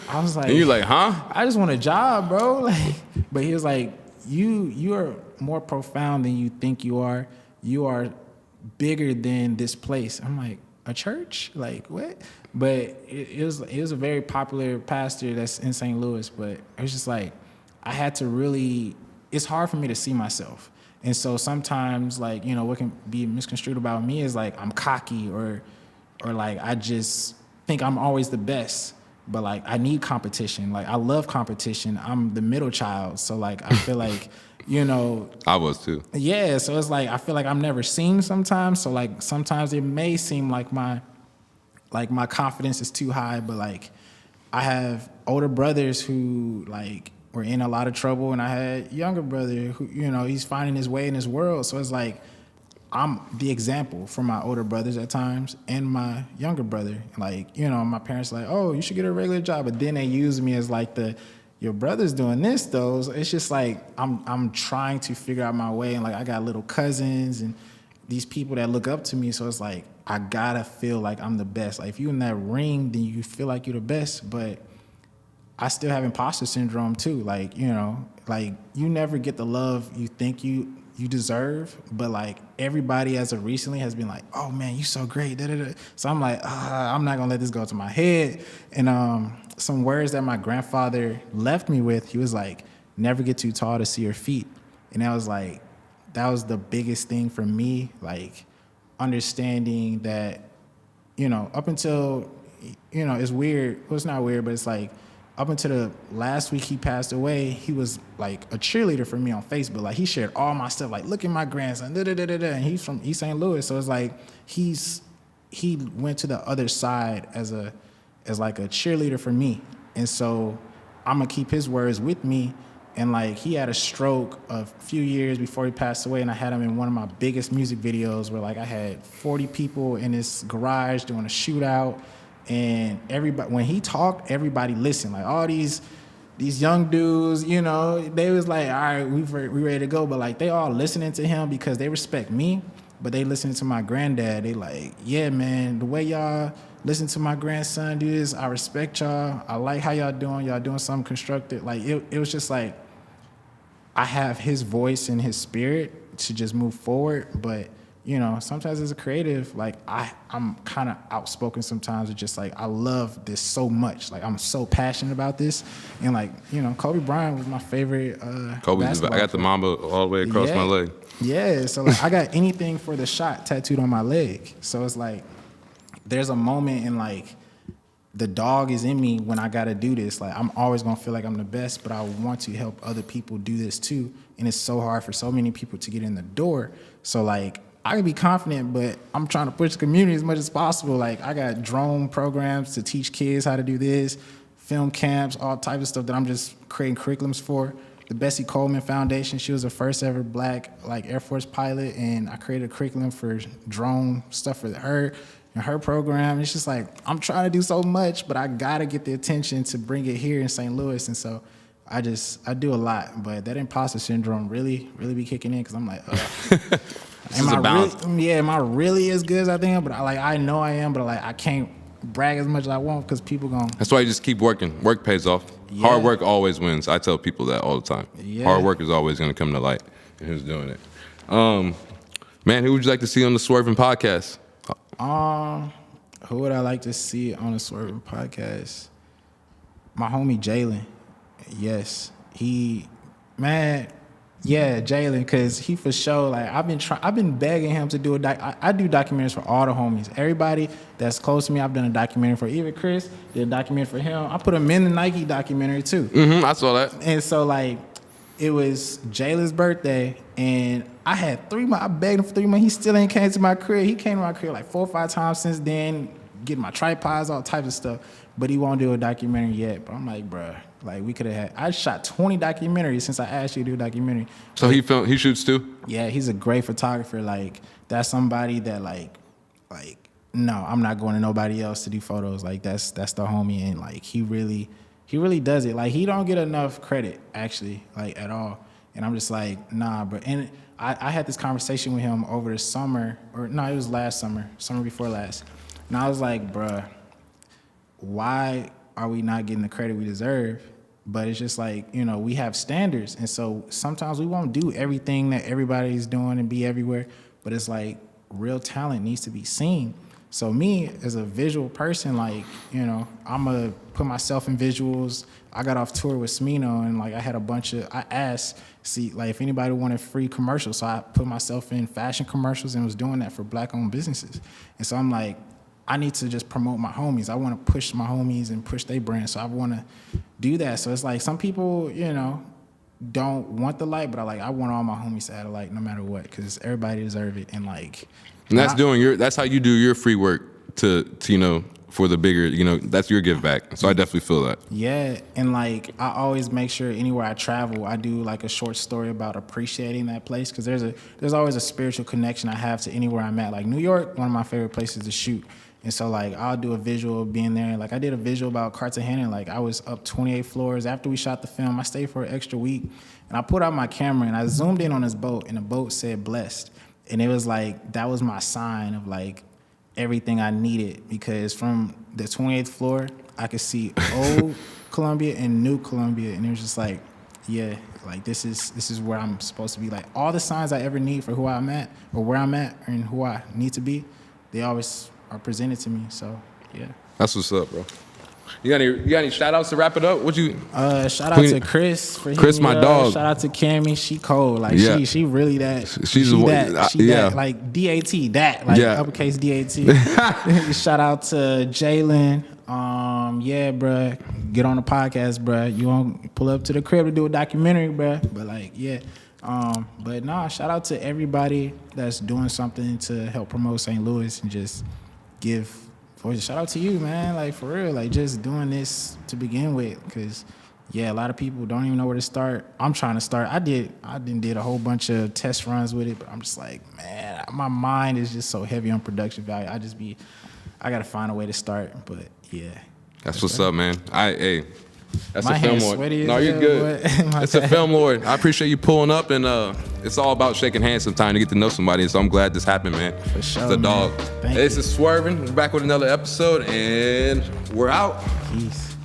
I was like, and you're like, huh? I just want a job, bro. Like, but he was like, you are more profound than you think you are. You are bigger than this place. I'm like, a church? Like what? But it was a very popular pastor that's in St. Louis. But it was just like I had to really. It's hard for me to see myself, and so sometimes like what can be misconstrued about me is like I'm cocky or like I just think I'm always the best. But like I need competition. Like I love competition. I'm the middle child, so like I feel like I was too. Yeah, so it's like I feel like I'm never seen sometimes. So like sometimes it may seem like my confidence is too high, but like I have older brothers who like were in a lot of trouble, and I had younger brother who he's finding his way in this world. So it's like I'm the example for my older brothers at times and my younger brother. Like, my parents are like, oh, you should get a regular job. But then they use me as like your brother's doing this though. So it's just like I'm trying to figure out my way. And like I got little cousins and these people that look up to me. So it's like I gotta feel like I'm the best. Like if you in that ring, then you feel like you're the best. But I still have imposter syndrome too. Like, like you never get the love you think you deserve, but like everybody as of recently has been like, oh man, you so great. Da, da, da. So I'm like, I'm not gonna let this go to my head. And some words that my grandfather left me with, he was like, never get too tall to see your feet. And that was the biggest thing for me, like understanding that, up until, it's weird. Well, it's not weird, but it's like, up until the last week he passed away, he was like a cheerleader for me on Facebook. Like he shared all my stuff, like look at my grandson, da da da da da. And he's from East St. Louis, so it's like he went to the other side as like a cheerleader for me. And so I'm gonna keep his words with me. And like he had a stroke a few years before he passed away, and I had him in one of my biggest music videos where like I had 40 people in his garage doing a shootout. And everybody, when he talked, everybody listened. Like all these young dudes, they was like, all right, we ready to go. But like they all listening to him because they respect me, but they listening to my granddad. They like, yeah, man, the way y'all listen to my grandson do this, I respect y'all. I like how y'all doing something constructive. Like it was just like, I have his voice and his spirit to just move forward, but sometimes as a creative, like I'm kind of outspoken sometimes. It's just like I love this so much. Like I'm so passionate about this, and like Kobe Bryant was my favorite. Kobe's. I got the Mamba all the way across my leg. Yeah, so like I got anything for the shot tattooed on my leg. So it's like there's a moment in like the dog is in me when I gotta do this. Like I'm always gonna feel like I'm the best, but I want to help other people do this too. And it's so hard for so many people to get in the door. So like I can be confident, but I'm trying to push the community as much as possible. Like I got drone programs to teach kids how to do this, film camps, all types of stuff that I'm just creating curriculums for. The Bessie Coleman Foundation, she was the first ever black like Air Force pilot, and I created a curriculum for drone stuff for her and her program. It's just like I'm trying to do so much, but I gotta get the attention to bring it here in St. Louis. And so I do a lot, but that imposter syndrome really be kicking in because I'm like, am I really as good as I think? But I know I am, but like I can't brag as much as I want because people gon'. That's why you just keep working. Work pays off. Yeah. Hard work always wins. I tell people that all the time. Yeah. Hard work is always gonna come to light. And who's doing it? Man, who would you like to see on the Swervinn podcast? Who would I like to see on the Swervinn podcast? My homie Jalen. Yes, Jalen, because he for sure, like, I've been begging him to do I do documentaries for all the homies. Everybody that's close to me, I've done a documentary for. Even Chris did a documentary for him. I put him in the Nike documentary too. Mm-hmm, I saw that. And so, like, it was Jalen's birthday, and I had 3 months. I begged him for 3 months. He still ain't came to my crib. He came to my crib like 4 or 5 times since then, getting my tripods, all types of stuff. But he won't do a documentary yet. But I'm like, bruh, like we could have had. I shot 20 documentaries since I asked you to do a documentary. So he shoots too? Yeah, he's a great photographer. Like that's somebody that like no, I'm not going to nobody else to do photos. Like that's the homie, and like he really does it. Like he don't get enough credit actually, like at all. And I'm just like, nah, bro. And I had this conversation with him over the summer, or no, it was last summer before last. And I was like, bruh, why are we not getting the credit we deserve? But it's just like, we have standards. And so sometimes we won't do everything that everybody's doing and be everywhere. But it's like real talent needs to be seen. So me as a visual person, like, you know, I'm gonna put myself in visuals. I got off tour with Smino, and like I had I asked, see, like if anybody wanted free commercials. So I put myself in fashion commercials and was doing that for Black-owned businesses. And so I'm like, I need to just promote my homies. I want to push my homies and push their brand. So I want to do that. So it's like some people, you know, don't want the light, but I want all my homies to have a light no matter what, because everybody deserve it. And like, And that's how you do your free work to you know, for the bigger, you know, that's your give back. So I definitely feel that. yeah, and like I always make sure anywhere I travel, I do like a short story about appreciating that place, because there's always a spiritual connection I have to anywhere I'm at. Like New York, one of my favorite places to shoot. And so like I'll do a visual of being there. Like I did a visual about Cartagena. Like I was up 28 floors. After we shot the film, I stayed for an extra week. And I put out my camera and I zoomed in on this boat, and the boat said blessed. And it was like, that was my sign of like everything I needed, because from the 28th floor, I could see old Columbia and new Columbia. And it was just like, yeah, like this is where I'm supposed to be. Like all the signs I ever need for who I'm at or where I'm at and who I need to be, they always are presented to me. So yeah. That's what's up, bro. You got any shout outs to wrap it up? Shout out to Chris for Chris, my dog. Shout out to Cammy, she cold. Like yeah. she really that. She's that like DAT, that like uppercase DAT. Shout out to Jalen. Yeah, bruh, get on the podcast, bruh. You want pull up to the crib to do a documentary, bruh. But like, yeah. But nah, shout out to everybody that's doing something to help promote St. Louis and just give voice. Shout out to you, man. Like for real, like just doing this to begin with, because yeah, a lot of people don't even know where to start. I'm trying to start. I did a whole bunch of test runs with it, but I'm just like, man, my mind is just so heavy on production value. I gotta find a way to start. But yeah, that's what's up, man. That's my a film lord. No, you're good. It's a film lord. I appreciate you pulling up, and it's all about shaking hands sometime to get to know somebody. So I'm glad this happened, man. For sure, it's a dog. Thank This you. is Swervinn. We're back with another episode, and we're out. Peace.